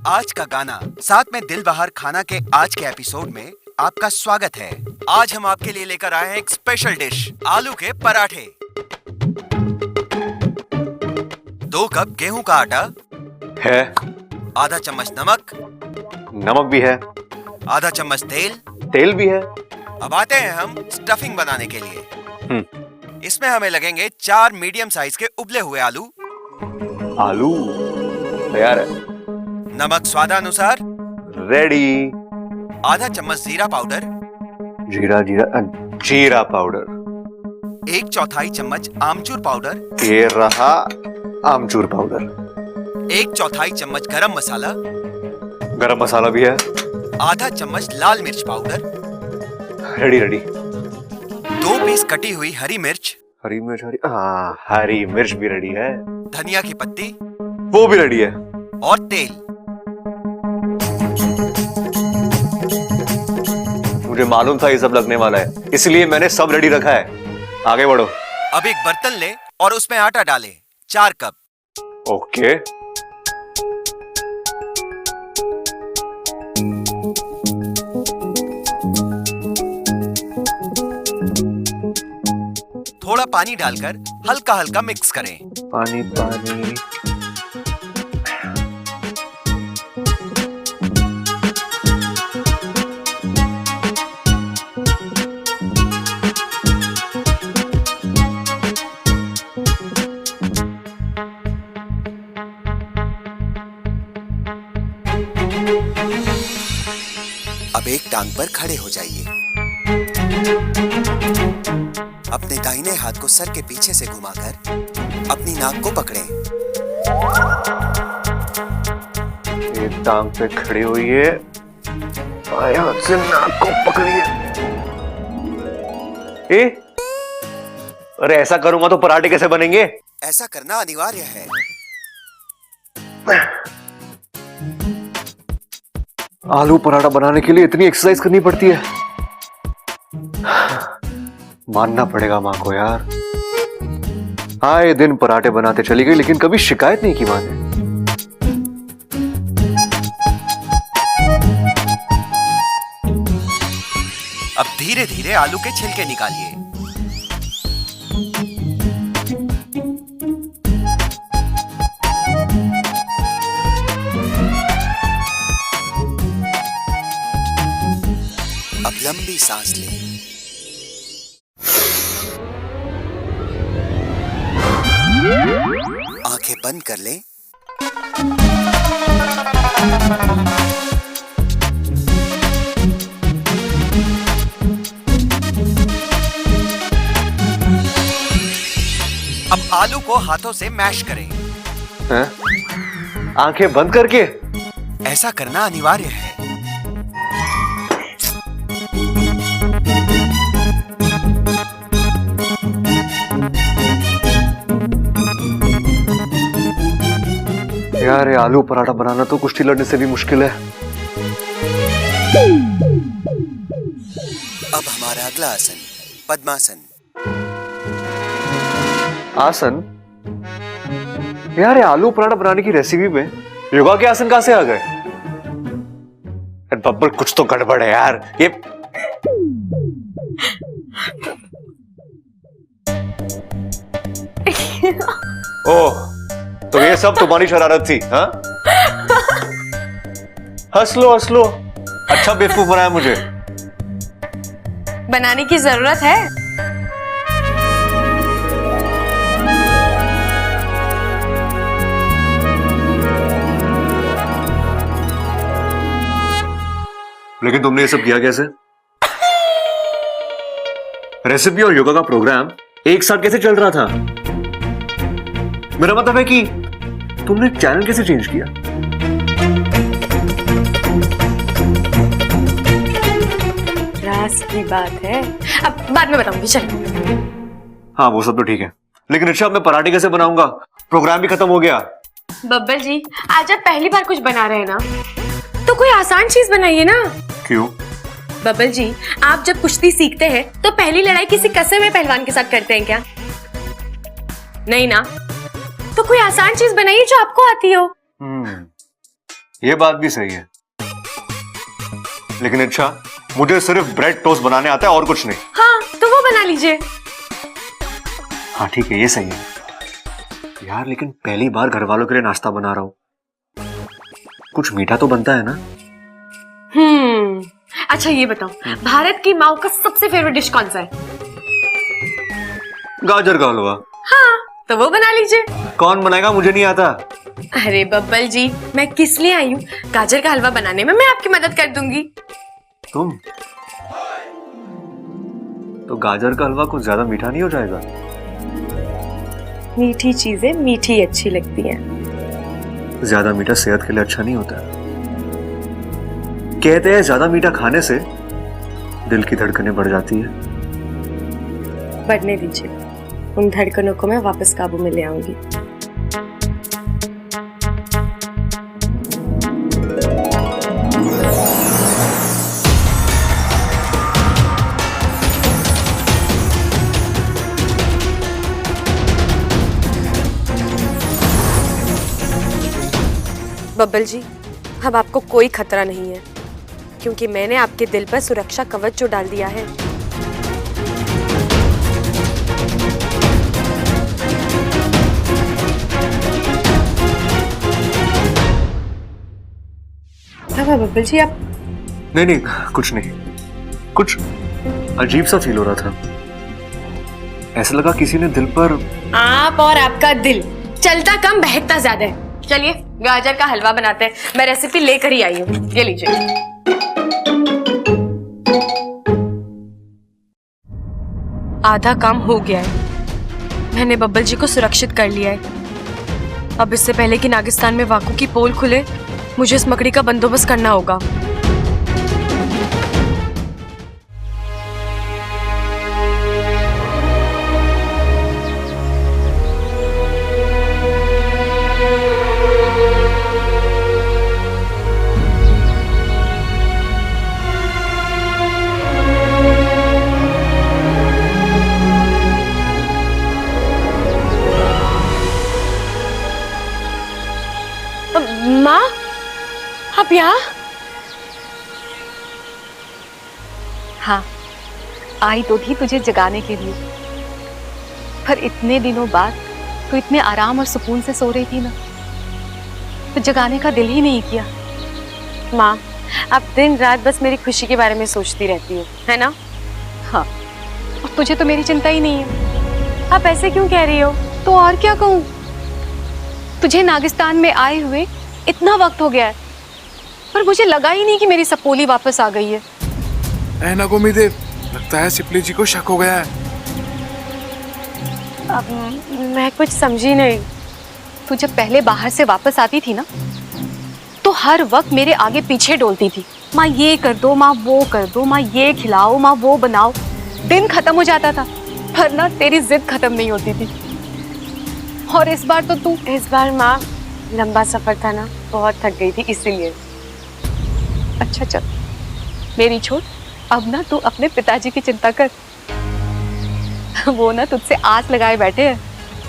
आज का गाना साथ में दिल बहार खाना के आज के एपिसोड में आपका स्वागत है। आज हम आपके लिए लेकर आए हैं एक स्पेशल डिश, आलू के पराठे। 2 कप गेहूं का आटा है, आधा चम्मच नमक, नमक भी है, आधा चम्मच तेल, तेल भी है। अब आते हैं हम स्टफिंग बनाने के लिए। इसमें हमें लगेंगे 4 मीडियम साइज के उबले हुए आलू। आलू तैयार है। नमक स्वादानुसार, रेडी। आधा चम्मच जीरा पाउडर, जीरा पाउडर, 1/4 चम्मच आमचूर पाउडर, ये रहा आमचूर पाउडर, 1/4 चम्मच गरम मसाला, गरम मसाला भी है, आधा चम्मच लाल मिर्च पाउडर, रेडी। 2 पीस कटी हुई हरी मिर्च, हरी मिर्च भी रेडी है, धनिया की पत्ती, वो भी रेडी है, और तेल। मुझे मालूम था ये सब लगने वाला है, इसलिए मैंने सब रेडी रखा है। आगे बढ़ो। अब एक बर्तन ले और उसमें आटा डालें, 4 कप। ओके। थोड़ा पानी डालकर हल्का हल्का मिक्स करें। पानी। अब एक टांग पर खड़े हो जाइए। अपने दाहिने हाथ को सर के पीछे से घुमाकर अपनी नाक को पकड़ें। एक टांग पे खड़ी हुई है, बाएं हाथ से नाक को पकड़िए। अरे ऐसा करूंगा तो पराठे कैसे बनेंगे? ऐसा करना अनिवार्य है। आलू पराठा बनाने के लिए इतनी एक्सरसाइज करनी पड़ती है। मानना पड़ेगा मां को यार। आए दिन पराठे बनाते चली गई, लेकिन कभी शिकायत नहीं की मां ने। अब धीरे धीरे आलू के छिलके निकालिए। अब लंबी सांस लें। आंखें बंद कर लें। अब आलू को हाथों से मैश करें। हैं? आंखें बंद करके? ऐसा करना अनिवार्य है। यार ये आलू पराठा बनाना तो कुश्ती लड़ने से भी मुश्किल है। अब हमारा अगला आसन, पद्मासन। आसन? यार ये आलू पराठा बनाने की रेसिपी में योगा के आसन कहां से आ गए? बब्बर कुछ तो गड़बड़ है यार। ये ओह, तो ये सब तुम्हारी शरारत थी? हाँ? हंस लो। अच्छा बेवकूफ बनाया मुझे। बनाने की जरूरत है? लेकिन तुमने ये सब किया कैसे? रेसिपी और योगा का प्रोग्राम एक साथ कैसे चल रहा था? मेरा मतलब है कि तुमने चैनल कैसे चेंज किया? राज की बात है, अब बाद में बताऊंगी। चल। हाँ वो सब तो ठीक है, लेकिन अच्छा मैं पराठे कैसे बनाऊंगा? प्रोग्राम भी खत्म हो गया। बब्बल जी, आज आप पहली बार कुछ बना रहे हैं ना, तो कोई आसान चीज बनाइए ना। क्यों? बब्बल जी, आप जब कुश्ती सीखते हैं तो पहली लड़ाई किसी कसे हुए पहलवान के साथ करते हैं क्या? नहीं ना? तो कोई आसान चीज बनाइए जो आपको आती हो। ये बात भी सही है, लेकिन अच्छा मुझे सिर्फ ब्रेड टोस्ट बनाने आता है और कुछ नहीं। हाँ तो वो बना लीजिए। हाँ ठीक है, ये सही है यार, लेकिन पहली बार घर वालों के लिए नाश्ता बना रहा हूँ, कुछ मीठा तो बनता है ना। अच्छा ये बताओ, भारत की माँ का सबसे फेवरेट डिश कौन सा है? गाजर का हलवा। हाँ तो वो बना लीजिए। कौन बनाएगा, मुझे नहीं आता। अरे बब्बल जी, मैं किस लिए आई हूँ? गाजर का हलवा बनाने में मैं आपकी मदद कर दूंगी। तुम तो गाजर का हलवा कुछ ज्यादा मीठा नहीं हो जाएगा? मीठी चीजें मीठी अच्छी लगती हैं। ज्यादा मीठा सेहत के लिए अच्छा नहीं होता। कहते हैं ज्यादा मीठा खाने से दिल की धड़कनें बढ़ जाती है। बढ़ने दीजिए, उन धड़कनों को मैं वापस काबू में ले आऊंगी। बब्बल जी, अब आपको कोई खतरा नहीं है, क्योंकि मैंने आपके दिल पर सुरक्षा कवच जो डाल दिया है। क्या हुआ बब्बल जी, आप? नहीं, कुछ नहीं, कुछ अजीब सा फील हो रहा था। ऐसा लगा किसी ने दिल पर। आप और आपका दिल चलता कम बहकता ज्यादा है। चलिए गाजर का हलवा बनाते हैं, मैं रेसिपी लेकर ही आई हूँ, ये लीजिए। आधा काम हो गया है, मैंने बब्बल जी को सुरक्षित कर लिया है। अब इससे पहले कि नागिस्तान में वाकू की पोल खुले, मुझे इस मकड़ी का बंदोबस्त करना होगा। माँ, आप यहाँ? हाँ, आई तो थी तुझे जगाने के लिए, पर इतने दिनों बाद तू इतने आराम और सुकून से सो रही थी ना, तो जगाने का दिल ही नहीं किया। माँ, आप दिन रात बस मेरी खुशी के बारे में सोचती रहती हो, है ना? हाँ, और तुझे तो मेरी चिंता ही नहीं है। आप ऐसे क्यों कह रही हो? तो और क्या कहूँ, तुझे नागिस्तान में आए हुए इतना वक्त हो गया है, पर मुझे लगा ही नहीं कि मेरी सपोली वापस आ गई है। ऐना गोमीदेव, लगता है सिपली जी को शक हो गया है। अब मैं कुछ समझी नहीं। तू जब पहले बाहर से वापस आती थी ना, तो हर वक्त मेरे आगे पीछे डोलती थी, माँ ये कर दो, माँ वो कर दो, माँ ये खिलाओ, माँ वो बनाओ। दिन खत्म हो जाता था, पर ना तेरी जिद खत्म नहीं होती थी। और इस बार तो तू। इस बार माँ लंबा सफर था ना, बहुत थक गई थी इसीलिए। अच्छा चल, मेरी छोड़, अब ना तू अपने पिताजी की चिंता कर। वो ना तुझसे आस लगाए बैठे हैं।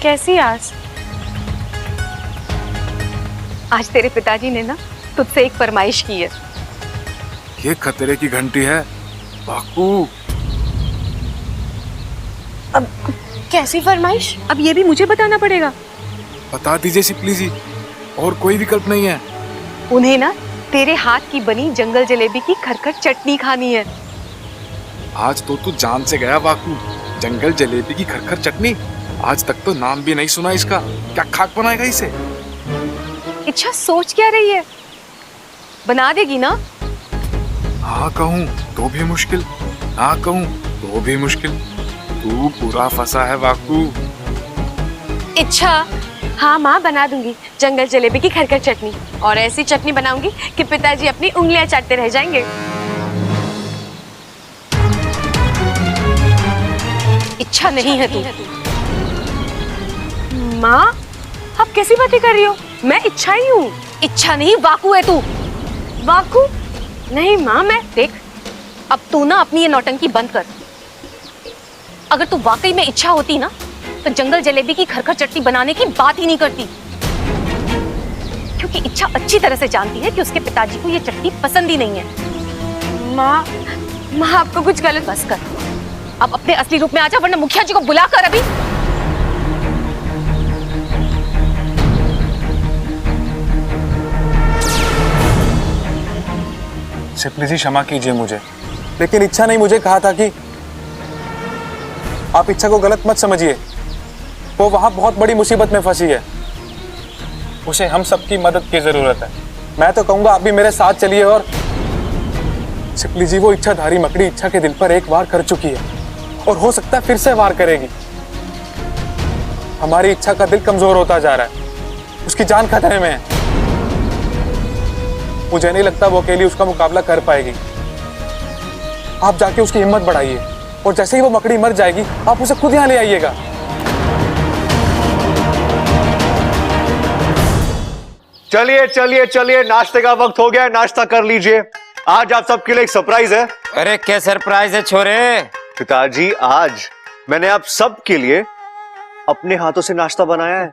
कैसी आस? आज तेरे पिताजी ने ना तुझसे एक फरमाइश की है। ये खतरे की घंटी है बाकू। अब कैसी फरमाइश? अब ये भी मुझे बताना पड़ेगा। बता दीजिए सिपली जी, और कोई विकल्प नहीं है। उन्हें ना तेरे हाथ की बनी जंगल जलेबी की खरखर चटनी खानी है। आज तो तू जान से गया बाकू। जंगल जलेबी की खरखर चटनी, आज तक तो नाम भी नहीं सुना इसका। क्या खाक बनाएगा इसे? इच्छा सोच क्या रही है, बना देगी ना? हाँ कहूँ तो भी मुश्किल, ना कहूँ तो भी मुश्किल। तू पूरा फंसा है बाकू। इच्छा, हाँ माँ बना दूंगी जंगल जलेबी की खरखर चटनी, और ऐसी चटनी बनाऊंगी कि पिताजी अपनी उंगलियां चाटते रह जाएंगे। इच्छा नहीं है तू। माँ, आप कैसी बातें कर रही हो? मैं इच्छा ही हूँ। इच्छा नहीं, वाकू है तू। वाकू? नहीं माँ, मैं देख, अब तू ना अपनी ये नौटंकी बंद कर। अगर तू वाकई में इच्छा होती ना, तो जंगल जलेबी की खरखर चटनी बनाने की बात ही नहीं करती। क्योंकि इच्छा अच्छी तरह से जानती है कि उसके पिताजी को ये चटनी पसंद ही नहीं है। माँ आपको कुछ गलत। बस कर, अब अपने असली रूप में आ जा, वरना मुखिया जी को बुला कर अभी। सिप्ली जी क्षमा कीजिए मुझे, लेकिन इच्छा नहीं मुझे कहा था कि आप इच्छा को गलत मत समझिए। वो वहां बहुत बड़ी मुसीबत में फंसी है, उसे हम सबकी मदद की जरूरत है। मैं तो कहूंगा आप भी मेरे साथ चलिए। और सिप्ली जी, वो इच्छाधारी मकड़ी इच्छा के दिल पर एक वार कर चुकी है और हो सकता है फिर से वार करेगी। हमारी इच्छा का दिल कमजोर होता जा रहा है, उसकी जान खतरे में है। मुझे नहीं लगता वो अकेली उसका मुकाबला कर पाएगी। आप जाके उसकी हिम्मत बढ़ाइए और जैसे ही वो मकड़ी मर जाएगी आप उसे खुद यहाँ ले आइएगा। चलिए चलिए चलिए, नाश्ते का वक्त हो गया है, नाश्ता कर लीजिए। आज आप सबके लिए एक सरप्राइज है। अरे क्या सरप्राइज है छोरे? पिताजी, आज मैंने आप सबके लिए अपने हाथों से नाश्ता बनाया है।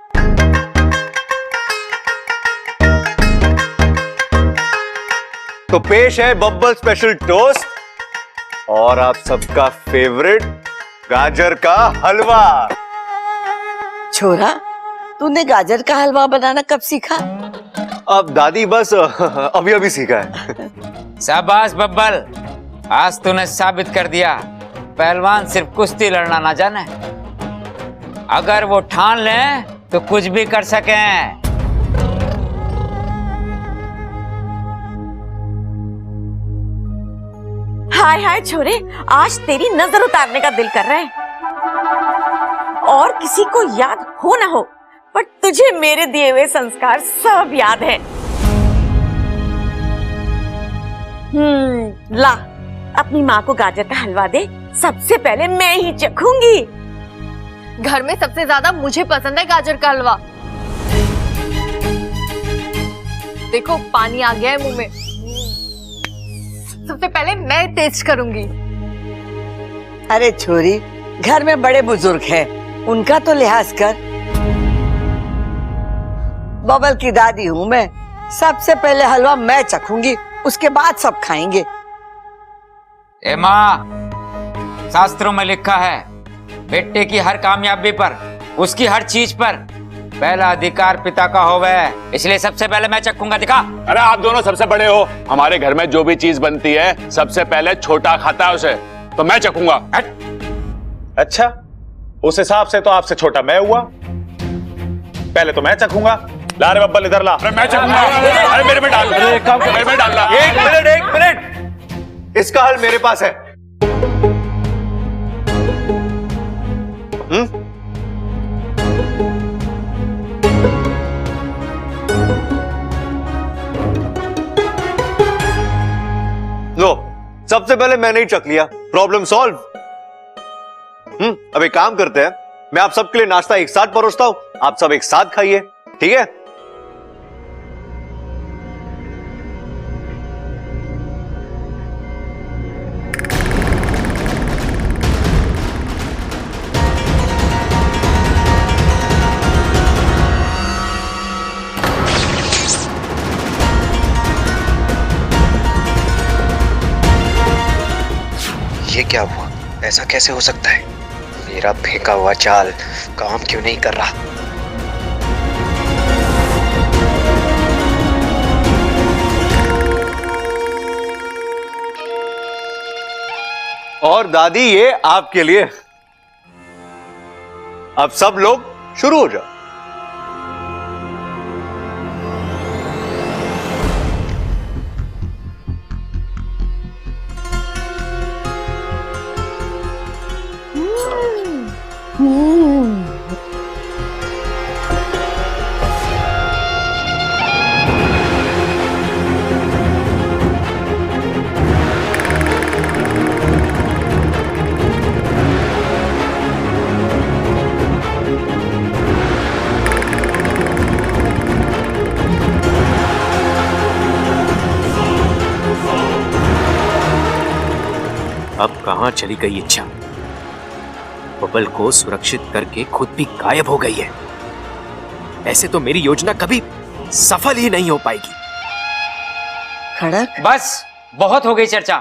तो पेश है बब्बल स्पेशल टोस्ट और आप सबका फेवरेट गाजर का हलवा। छोरा, तूने गाजर का हलवा बनाना कब सीखा? अब दादी बस अभी अभी सीखा है। शाबाश बब्बल, आज तूने साबित कर दिया पहलवान सिर्फ कुश्ती लड़ना ना जाने, अगर वो ठान ले तो कुछ भी कर सके। हाय हाय छोरे, आज तेरी नजर उतारने का दिल कर रहा है। और किसी को याद हो ना हो, पर तुझे मेरे दिए हुए संस्कार सब याद है। ला, अपनी माँ को गाजर का हलवा दे, सबसे पहले मैं ही चखूंगी। घर में सबसे ज्यादा मुझे पसंद है गाजर का हलवा। देखो पानी आ गया है मुंह में। सबसे पहले मैं टेस्ट करूंगी। अरे छोरी, घर में बड़े बुजुर्ग हैं, उनका तो लिहाज कर। बबल की दादी हूँ मैं, सबसे पहले हलवा मैं चखूंगी, उसके बाद सब खाएंगे। ए माँ, शास्त्रों में लिखा है बेटे की हर कामयाबी पर, उसकी हर चीज पर पहला अधिकार पिता का होवे, इसलिए सबसे पहले मैं चखूंगा। दिखा। अरे आप दोनों सबसे बड़े हो, हमारे घर में जो भी चीज बनती है सबसे पहले छोटा खाता है उसे, तो मैं चखूंगा। अच्छा, उस हिसाब से तो आपसे छोटा मैं हुआ, पहले तो मैं चखूंगा। ला रे बब्बल, इधर ला। अरे मैं चखूंगा। अरे मेरे में डाल, मेरे में डालना। एक मिनट, इसका हल मेरे पास है। लो, सबसे पहले मैंने ही चख लिया, प्रॉब्लम सॉल्व। अब एक काम करते हैं, मैं आप सबके लिए नाश्ता एक साथ परोसता हूं, आप सब एक साथ खाइए, ठीक है? ये क्या हुआ? ऐसा कैसे हो सकता है? मेरा फेंका हुआ चाल काम क्यों नहीं कर रहा? और दादी, ये आपके लिए। अब सब लोग शुरू हो जाओ। अब कहां चली गई इच्छा? बबल को सुरक्षित करके खुद भी गायब हो गई है। ऐसे तो मेरी योजना कभी सफल ही नहीं हो पाएगी। खड़क, बस बहुत हो गई चर्चा,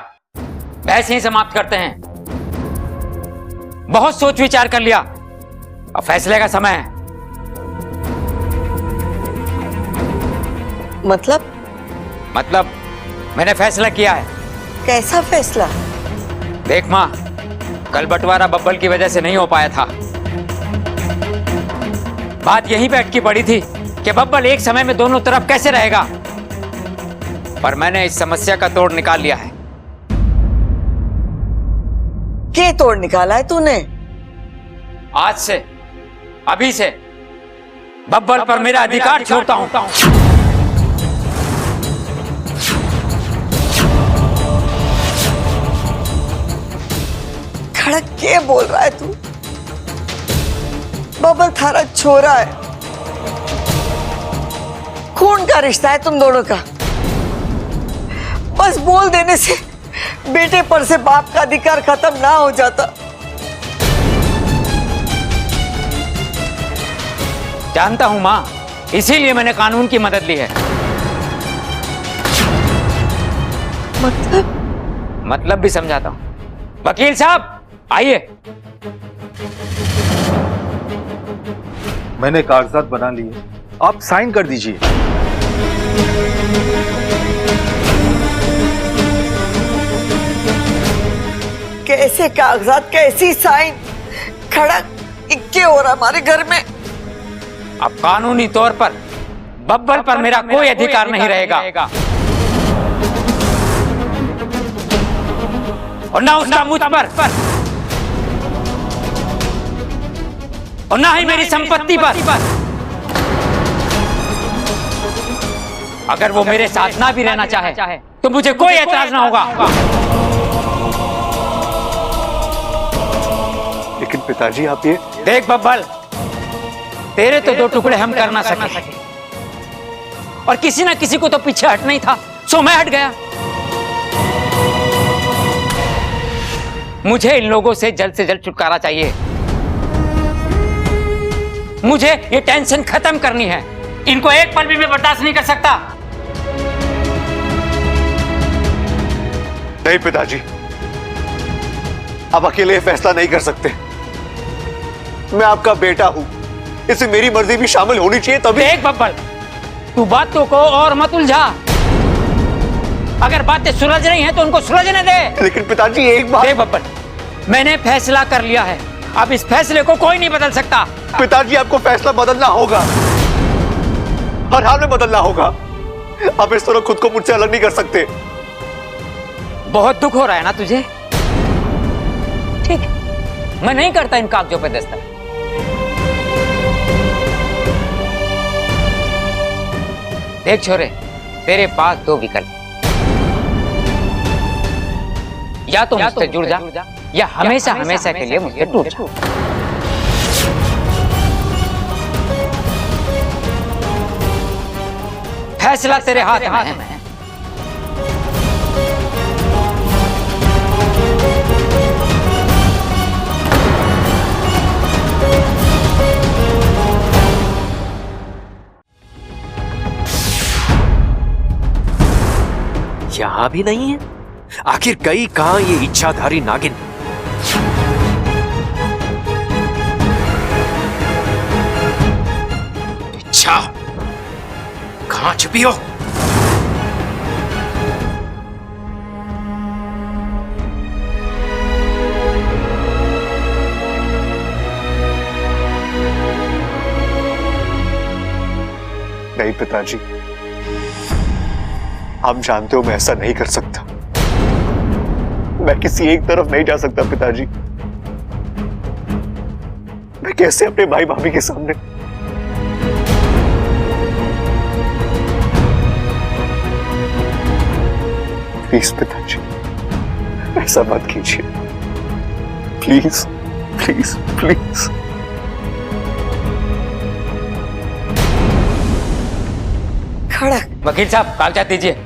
बहस यहीं समाप्त करते हैं। बहुत सोच विचार कर लिया, अब फैसले का समय है। मतलब मैंने फैसला किया है। कैसा फैसला? देख माँ, कल बंटवारा बब्बल की वजह से नहीं हो पाया था। बात यहीं पे अटकी पड़ी थी कि बब्बल एक समय में दोनों तरफ कैसे रहेगा, पर मैंने इस समस्या का तोड़ निकाल लिया है। क्या तोड़ निकाला है तूने? आज से, अभी से बब्बल पर मेरा अधिकार छोड़ता हूं। खड़क, क्या बोल रहा है तू? बब्बल थारा छोरा है, खून का रिश्ता है तुम दोनों का। बस बोल देने से बेटे पर से बाप का अधिकार खत्म ना हो जाता। जानता हूं मां, इसीलिए मैंने कानून की मदद ली है। मतलब भी समझाता हूं। वकील साहब आइए। मैंने कागजात बना लिए, आप साइन कर दीजिए। कैसे कागजात, कैसी साइन? खड़क, क्या हो रहा हमारे घर में? अब कानूनी तौर पर बब्बल पर मेरा कोई अधिकार नहीं रहेगा और ना उसका मुझ पर और ना ही मेरी संपत्ति पर। अगर वो मेरे साथ ना भी रहना चाहे तो मुझे कोई एतराज ना होगा। लेकिन पिताजी आप ये देख बब्बल, तेरे तो दो टुकड़े हम कर ना सके और किसी ना किसी को तो पीछे हटना ही था, सो मैं हट गया। मुझे इन लोगों से जल्द छुटकारा चाहिए। मुझे ये टेंशन खत्म करनी है। इनको एक पल भी मैं बर्दाश्त नहीं कर सकता। नहीं पिताजी, आप अकेले फैसला नहीं कर सकते। मैं आपका बेटा हूं, इसमें मेरी मर्जी भी शामिल होनी चाहिए तभी। देख बब्बल, तू बातों को और मत उलझा। अगर बातें सुलझ रही हैं तो उनको सुलझने दे। लेकिन पिताजी एक बात। देख बब्बल, मैंने फैसला कर लिया है, अब इस फैसले को कोई नहीं बदल सकता। पिताजी आपको फैसला बदलना होगा, हर हाल में बदलना होगा। आप इस तरह खुद को मुझसे अलग नहीं कर सकते। बहुत दुख हो रहा है ना तुझे? ठीक, मैं नहीं करता इन कागजों पे दस्तखत। देख छोरे, तेरे पास दो विकल्प, या तो मुझसे जुड़ जा या हमेशा के लिए मुझसे टूट जा। फैसला तेरे हाथ में है। यहां भी नहीं है। आखिर गई कहां ये इच्छाधारी नागिन? इच्छा कहां छुपी हो? नहीं पिताजी, आप जानते हो मैं ऐसा नहीं कर सकता। मैं किसी एक तरफ नहीं जा सकता पिताजी। मैं कैसे अपने भाई भाभी के सामने? प्लीज पिताजी, ऐसा मत कीजिए। Please please please. खड़क, वकील साहब कागजात दीजिए।